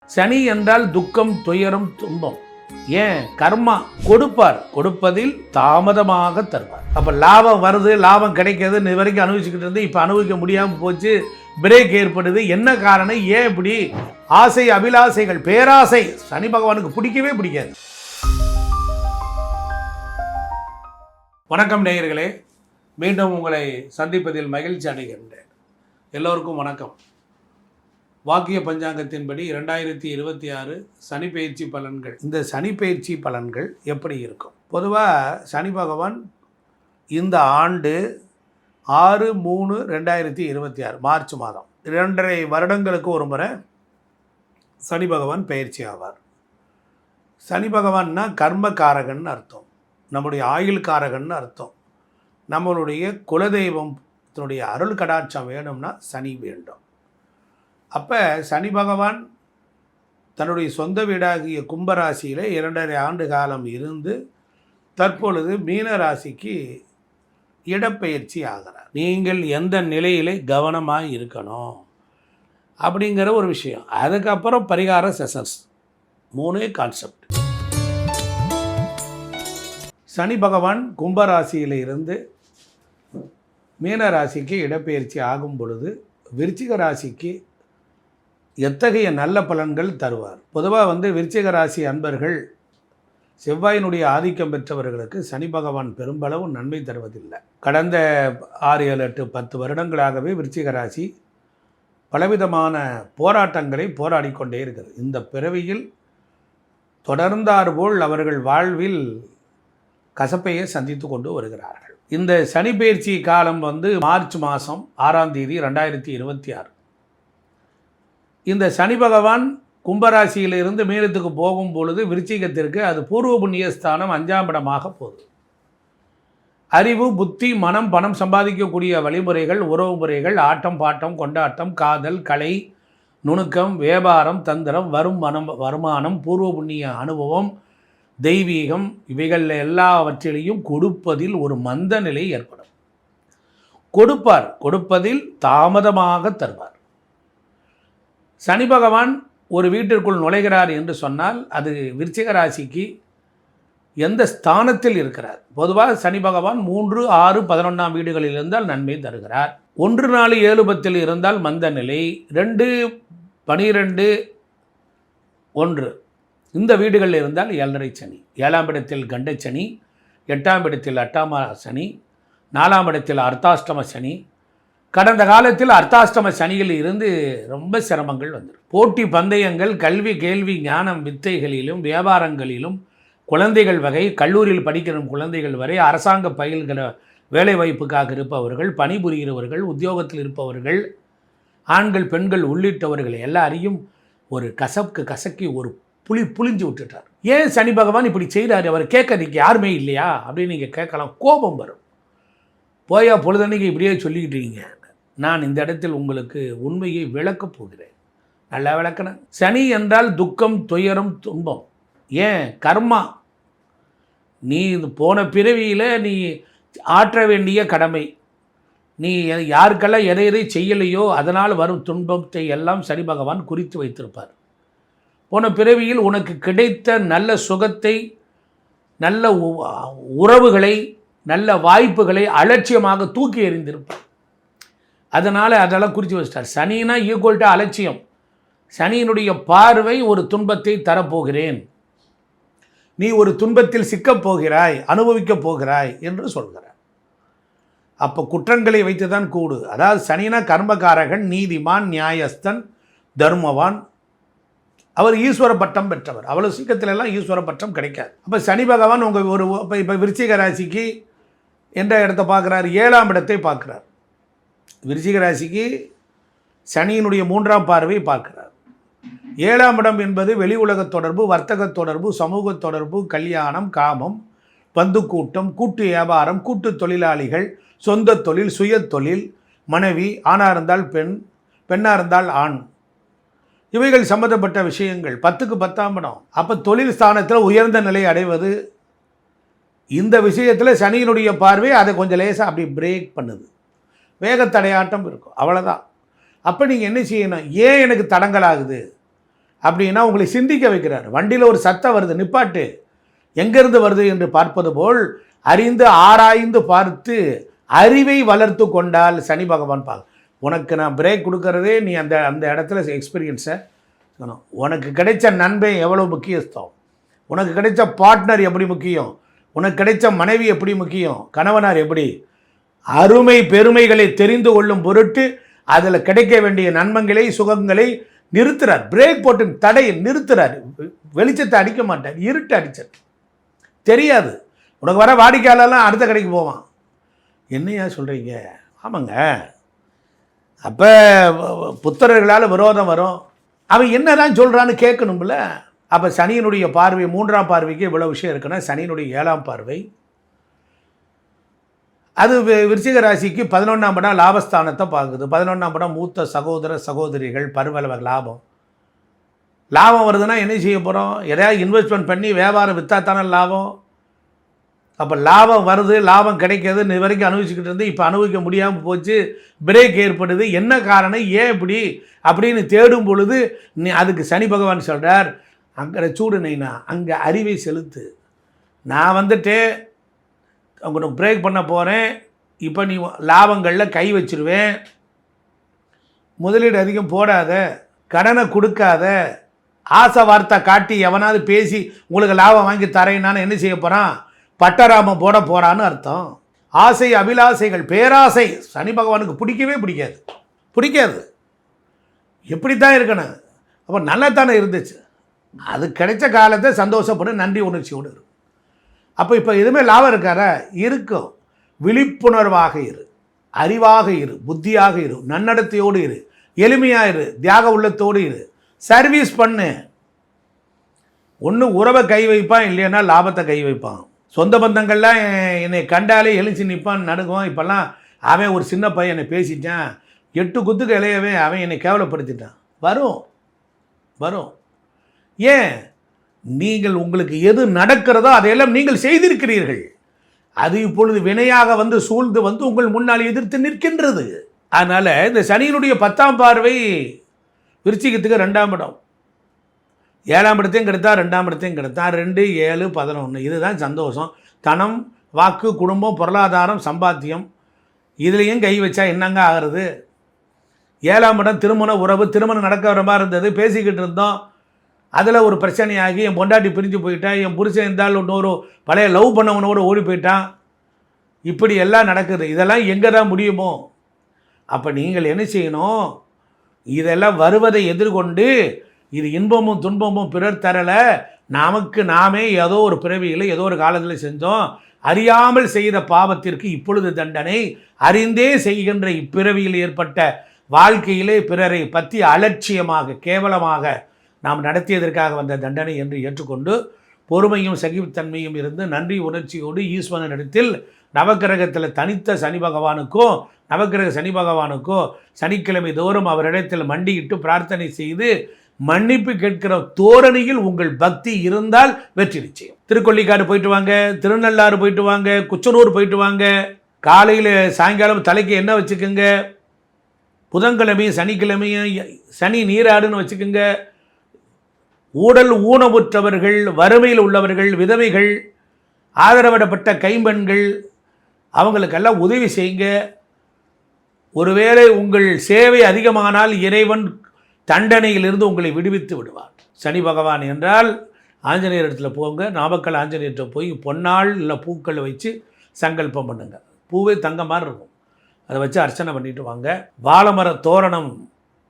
சனி என்றால் துக்கம், துயரம், துன்பம். ஏன் கர்மா கொடுப்பார், கொடுப்பதில் தாமதமாக தருவார். அப்ப லாபம் வருது, லாபம் கிடைக்கிறது, இது வரைக்கும் அனுபவிச்சுக்கிட்டு இருந்து இப்ப அனுபவிக்க முடியாம போச்சு, பிரேக் ஏற்படுது. என்ன காரணம்? ஏன் இப்படி? ஆசை, அபிலாசைகள், பேராசை சனி பகவானுக்கு பிடிக்கவே பிடிக்காது. வணக்கம் நேயர்களே, மீண்டும் உங்களை சந்திப்பதில் மகிழ்ச்சி அடைகின்றேன். எல்லோருக்கும் வணக்கம். வாக்கிய பஞ்சாங்கத்தின்படி 2026 சனி பயிற்சி பலன்கள். இந்த சனி பயிற்சி பலன்கள் எப்படி இருக்கும்? பொதுவாக சனி பகவான் இந்த ஆண்டு 6/3/2026 மார்ச் மாதம் 2.5 வருடங்களுக்கு ஒரு முறை சனி பகவான் பயிற்சி ஆவார். சனி பகவான்னா கர்மகாரகன் அர்த்தம், நம்முடைய ஆயுள் காரகன் அர்த்தம். நம்மளுடைய குலதெய்வத்தினுடைய அருள் கடாட்சம் வேணும்னா சனி வேண்டும். அப்போ சனி பகவான் தன்னுடைய சொந்த வீடாகிய கும்பராசியில் 2.5 ஆண்டு காலம் இருந்து தற்பொழுது மீன ராசிக்கு இடப்பெயர்ச்சி ஆகிறார். நீங்கள் எந்த நிலையிலே கவனமாக இருக்கணும் அப்படிங்கிற ஒரு விஷயம். அதுக்கப்புறம் பரிகார செஷன்ஸ், 3 கான்செப்ட். சனி பகவான் கும்பராசியில் இருந்து மீன ராசிக்கு இடப்பெயர்ச்சி ஆகும் பொழுது விருச்சிக ராசிக்கு எத்தகைய நல்ல பலன்கள் தருவார்? பொதுவாக விருச்சிக ராசி அன்பர்கள், செவ்வாயினுடைய ஆதிக்கம் பெற்றவர்களுக்கு சனி பகவான் பெரும்பளவு நன்மை தருவதில்லை. கடந்த 6, 7, 8, 10 வருடங்களாகவே விருச்சிக ராசி பலவிதமான போராட்டங்களை போராடி கொண்டே இருக்கிறது. இந்த பிறவியில் தொடர்ந்தாற்போல் அவர்கள் வாழ்வில் கசப்பையை சந்தித்து கொண்டு வருகிறார்கள். இந்த சனி பயிற்சி காலம் மார்ச் மாதம் 6ஆம் தேதி 2026. இந்த சனி பகவான் கும்பராசியிலிருந்து மீனத்துக்கு போகும் பொழுது விருச்சிகத்திற்கு அது பூர்வ புண்ணியஸ்தானம் 5ஆம் இடமாக போகுது. அறிவு, புத்தி, மனம், பணம் சம்பாதிக்கக்கூடிய வழிமுறைகள், உறவு முறைகள், ஆட்டம், பாட்டம், கொண்டாட்டம், காதல், கலை, நுணுக்கம், வியாபாரம், தந்திரம், வருமானம், பூர்வ புண்ணிய அனுபவம், தெய்வீகம், இவைகள் எல்லாவற்றிலையும் கொடுப்பதில் ஒரு மந்த நிலை ஏற்படும். கொடுப்பார், கொடுப்பதில் தாமதமாக தருவார். சனி பகவான் ஒரு வீட்டிற்குள் நுழைகிறார் என்று சொன்னால் அது விருச்சிக ராசிக்கு எந்த ஸ்தானத்தில் இருக்கிறார்? பொதுவாக சனி பகவான் 3, 6, 11ஆம் வீடுகளில் இருந்தால் நன்மை தருகிறார். 1, 4, 7, 10 இருந்தால் மந்த நிலை. 2, 12, 1 இந்த வீடுகளில் இருந்தால் 7.5 சனி. 7ஆம் இடத்தில் கண்டச்சனி, 8ஆம் இடத்தில் அட்டாம சனி, 4ஆம் இடத்தில் அர்த்தாஷ்டம சனி. கடந்த காலத்தில் அர்த்தாஷ்டம சனியில் இருந்து ரொம்ப சிரமங்கள் வந்துடும். போட்டி பந்தயங்கள், கல்வி, கேள்வி, ஞானம், வித்தைகளிலும், வியாபாரங்களிலும், குழந்தைகள் வகை, கல்லூரியில் படிக்கிற குழந்தைகள் வரை, அரசாங்க பயில்கிற வேலை வாய்ப்புக்காக இருப்பவர்கள், பணிபுரிகிறவர்கள், உத்தியோகத்தில் இருப்பவர்கள், ஆண்கள், பெண்கள் உள்ளிட்டவர்கள் எல்லாரையும் ஒரு கசக்கி ஒரு புளிஞ்சு விட்டுட்டார். ஏன் சனி பகவான் இப்படி செய்கிறாரு? அவர் கேட்கறதுக்கு யாருமே இல்லையா அப்படின்னு நீங்கள் கேட்கலாம். கோபம் வரும். போயா பொழுதன்னைக்கு இப்படியே சொல்லிக்கிட்டு இருக்கீங்க. நான் இந்த இடத்தில் உங்களுக்கு உண்மையை விளக்கப் போகிறேன். நல்லா விளக்கணும். சனி என்றால் துக்கம், துயரம், துன்பம். ஏன் கர்மா. நீ போன பிறவியில் நீ ஆற்ற வேண்டிய கடமை, நீ யாருக்கெல்லாம் எதை செய்யலையோ அதனால் வரும் துன்பத்தை எல்லாம் சனி பகவான் குறித்து வைத்திருப்பார். போன பிறவியில் உனக்கு கிடைத்த நல்ல சுகத்தை, நல்ல உறவுகளை, நல்ல வாய்ப்புகளை அலட்சியமாக தூக்கி எறிந்திருப்பார். அதனால் அதெல்லாம் குறித்து வச்சிட்டார். சனினா ஈக்குவல் டு அலட்சியம். சனியினுடைய பார்வை ஒரு துன்பத்தை தரப்போகிறேன், நீ ஒரு துன்பத்தில் சிக்கப் போகிறாய், அனுபவிக்கப் போகிறாய் என்று சொல்கிறார். அப்போ குற்றங்களை வைத்து தான் கூடு. அதாவது சனினா கர்மகாரகன், நீதிமான், நியாயஸ்தன், தர்மவான். அவர் ஈஸ்வர பட்டம் பெற்றவர். அவ்வளோ சீக்கிரத்திலெல்லாம் ஈஸ்வர பட்டம் கிடைக்காது. அப்போ சனி பகவான் உங்கள் இப்போ விருச்சிக ராசிக்கு என்ற இடத்தை பார்க்குறார், 7ஆம் இடத்தை பார்க்குறார். விருச்சிக ராசிக்கு சனியினுடைய 3ஆம் பார்வை பார்க்கிறார். 7ஆம் இடம் என்பது வெளி உலக தொடர்பு, வர்த்தக தொடர்பு, சமூக தொடர்பு, கல்யாணம், காமம், பந்துக்கூட்டம், கூட்டு வியாபாரம், கூட்டு தொழிலாளிகள், சொந்த தொழில், சுய தொழில், மனைவி, ஆணாக இருந்தால் பெண், பெண்ணாக இருந்தால் ஆண், இவைகள் சம்பந்தப்பட்ட விஷயங்கள். 10க்கு 10ஆம் இடம். அப்போ தொழில் ஸ்தானத்தில் உயர்ந்த நிலை அடைவது. இந்த விஷயத்தில் சனியினுடைய பார்வை அதை கொஞ்சம் லேசாக அப்படி பிரேக் பண்ணுது. வேகத்தடையாட்டம் இருக்கும், அவ்வளோதான். அப்போ நீங்கள் என்ன செய்யணும்? ஏன் எனக்கு தடங்கலாகுது அப்படின்னா உங்களை சிந்திக்க வைக்கிறார். வண்டியில் ஒரு சத்தம் வருது, நிப்பாட்டு, எங்கேருந்து வருது என்று பார்ப்பது போல் அறிந்து ஆராய்ந்து பார்த்து அறிவை வளர்த்து கொண்டால் சனி பகவான் உனக்கு நான் பிரேக் கொடுக்கறதே நீ அந்த அந்த இடத்துல எக்ஸ்பீரியன்ஸை சொல்லணும். உனக்கு கிடைச்ச நண்பன் எவ்வளோ முக்கியஸ்தம், உனக்கு கிடைச்ச பார்ட்னர் எப்படி முக்கியம், உனக்கு கிடைச்ச மனைவி எப்படி முக்கியம், கணவனார் எப்படி, அருமை பெருமைகளை தெரிந்து கொள்ளும் பொருட்டு அதில் கிடைக்க வேண்டிய நன்மங்களை சுகங்களை நிறுத்துறார். பிரேக் போட்டு தடையை நிறுத்துறார். வெளிச்சத்தை அடிக்க மாட்டார், இருட்டு அடிச்சார். தெரியாது. உனக்கு வர வாடிக்கையாளர்லாம் அடுத்த கடைக்கு போவான். என்னையா சொல்கிறீங்க? ஆமாங்க. அப்போ புத்திரர்களால் விரோதம் வரும். அவன் என்ன தான் சொல்கிறான்னு கேட்கணும்ல. அப்போ சனியினுடைய பார்வை 3ஆம் பார்வைக்கு இவ்வளோ விஷயம் இருக்குன்னா சனியினுடைய 7ஆம் பார்வை அது விருச்சிக ராசிக்கு 11ஆம் இடம் லாபஸ்தானத்தை பார்க்குது. 11ஆம் இடம் மூத்த சகோதர சகோதரிகள் பருவ லாபம் வருதுன்னா என்ன செய்ய போகிறோம்? எதையாவது இன்வெஸ்ட்மெண்ட் பண்ணி வியாபாரம் விற்றா தானே லாபம். அப்போ லாபம் வருது, லாபம் கிடைக்கிது, இது வரைக்கும் அனுபவிச்சுக்கிட்டு இருந்து இப்போ அனுபவிக்க முடியாமல் போச்சு, பிரேக் ஏற்படுது. என்ன காரணம், ஏன் இப்படி அப்படின்னு தேடும் பொழுது அதுக்கு சனி பகவான் சொல்கிறார், அங்கே சூடு நைனா அங்கே அறிவை செலுத்து. நான் வந்துட்டு உங்களுக்கு பிரேக் பண்ண போகிறேன், இப்போ நீ லாபங்களில் கை வச்சிருவேன், முதலீடு அதிகம் போடாத, கடனை கொடுக்காத, ஆசை வார்த்தை காட்டி எவனாவது பேசி உங்களுக்கு லாபம் வாங்கி தரேன்னான்னு என்ன செய்ய போகிறான்? பட்டராமம் போட போகிறான்னு அர்த்தம். ஆசை அபிலாசைகள் பேராசை சனி பகவானுக்கு பிடிக்கவே பிடிக்காது. எப்படி தான் இருக்கணும்? அப்போ நல்லதானே இருந்துச்சு, அது கிடைச்ச காலத்தை சந்தோஷப்படும், நன்றி உணர்ச்சியோடு இருக்கும். அப்போ இப்போ எதுவுமே லாபம் இருக்காரா? இருக்கும். விழிப்புணர்வாக இரு, அறிவாக இரு, புத்தியாக இரு, நன்னடத்தையோடு இரு, எளிமையாக இரு, தியாக உள்ளத்தோடு இரு, சர்வீஸ் பண்ணு. ஒன்று உறவை கை வைப்பான், இல்லைன்னா லாபத்தை கை வைப்பான். சொந்த பந்தங்கள்லாம் என்னை கண்டாலே எழுச்சி நிற்பான், நடுங்குவான். இப்போல்லாம் அவன் ஒரு சின்ன பையன் என்னை பேசிட்டான், 8 குத்துக்கு இளையவே அவன் என்னை கேவலப்படுத்திட்டான். வரும். ஏன்? நீங்கள் உங்களுக்கு எது நடக்கிறதோ அதையெல்லாம் நீங்கள் செய்திருக்கிறீர்கள். அது இப்பொழுது வினையாக வந்து சூழ்ந்து வந்து உங்கள் முன்னால் எதிர்த்து நிற்கின்றது. அதனால் இந்த சனியினுடைய 10ஆம் பார்வை விருச்சிகத்துக்கு 2ஆம் இடம், 7ஆம் இடத்தையும் கெடுத்தா, 2ஆம் இடத்தையும் கெடுத்தா, 2, 7, 11. இதுதான் சந்தோஷம். தனம், வாக்கு, குடும்பம், பொருளாதாரம், சம்பாத்தியம், இதுலேயும் கை வச்சா என்னங்க ஆகிறது? 7ஆம் இடம் திருமண உறவு, திருமணம் நடக்க வர மாதிரி இருந்தது, பேசிக்கிட்டு இருந்தோம், அதில் ஒரு பிரச்சனையாகி என் பொண்டாட்டி பிரிஞ்சு போயிட்டான், என் புருஷன் இருந்தாலும் இன்னொரு பழைய லவ் பண்ணவனோடு ஓடி போயிட்டான், இப்படி எல்லாம் நடக்குது. இதெல்லாம் எங்கே தான் முடியுமோ? அப்போ நீங்கள் என்ன செய்யணும்? இதெல்லாம் வருவதை எதிர்கொண்டு, இது இன்பமும் துன்பமும் பிறர் தரலை, நமக்கு நாமே ஏதோ ஒரு பிறவியில் ஏதோ ஒரு காலத்தில் செஞ்சோம், அறியாமல் செய்த பாவத்திற்கு இப்பொழுது தண்டனை, அறிந்தே செய்கின்ற இப்பிறவியில் ஏற்பட்ட வாழ்க்கையிலே பிறரை பற்றி அலட்சியமாக கேவலமாக நாம் நடத்தியதற்காக வந்த தண்டனை என்று ஏற்றுக்கொண்டு பொறுமையும் சகிப்புத்தன்மையும் இருந்து நன்றி உணர்ச்சியோடு ஈஸ்வரனிடத்தில் நவக்கிரகத்தில் தனித்த சனி பகவானுக்கோ சனிக்கிழமை தோறும் அவரிடத்தில் மண்டியிட்டு பிரார்த்தனை செய்து மன்னிப்பு கேட்கிற தோரணியில் உங்கள் பக்தி இருந்தால் வெற்றி நிச்சயம். திருக்கொள்ளிக்காடு போயிட்டு வாங்க, திருநள்ளாறு போயிட்டு வாங்க, குச்சனூர் போயிட்டு வாங்க, காலையில் சாயங்காலம் தலைக்கு என்ன வச்சுக்கோங்க, புதன்கிழமையும் சனிக்கிழமையும் சனி நீராடுன்னு வச்சுக்கோங்க. ஊடல் ஊனமுற்றவர்கள், வறுமையில் உள்ளவர்கள், விதவைகள், ஆதரவிடப்பட்ட கைம்பெண்கள், அவங்களுக்கெல்லாம் உதவி செய்யுங்க. ஒருவேளை உங்கள் சேவை அதிகமானால் இறைவன் தண்டனையிலிருந்து உங்களை விடுவித்து விடுவார். சனி பகவான் என்றால் ஆஞ்சநேயர் இடத்துல போங்க, நாமக்கல் ஆஞ்சநேயர்கிட்ட போய் பொன்னால் இல்லை பூக்களை வச்சு சங்கல்பம் பண்ணுங்க. பூவே தங்க மாதிரி இருக்கும், அதை வச்சு அர்ச்சனை பண்ணிட்டு வாங்க. வாழைமர தோரணம்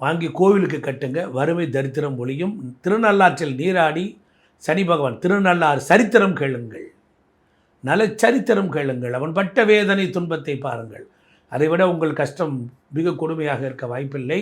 வாங்கி கோவிலுக்கு கட்டுங்க, வறுமை தரித்திரம் ஒழியும். திருநள்ளாற்றில் நீராடி சனி பகவான் திருநள்ளாறு சரித்திரம் கேளுங்கள், நல்ல சரித்திரம் கேளுங்கள், அவன் பட்ட வேதனை துன்பத்தை பாருங்கள். அதைவிட உங்கள் கஷ்டம் மிக கொடுமையாக இருக்க வாய்ப்பில்லை.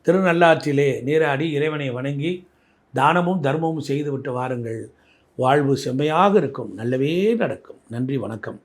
திருநள்ளாற்றிலே நீராடி இறைவனை வணங்கி தானமும் தர்மமும் செய்துவிட்டு வாருங்கள். வாழ்வு செம்மையாக இருக்கும், நல்லவே நடக்கும். நன்றி, வணக்கம்.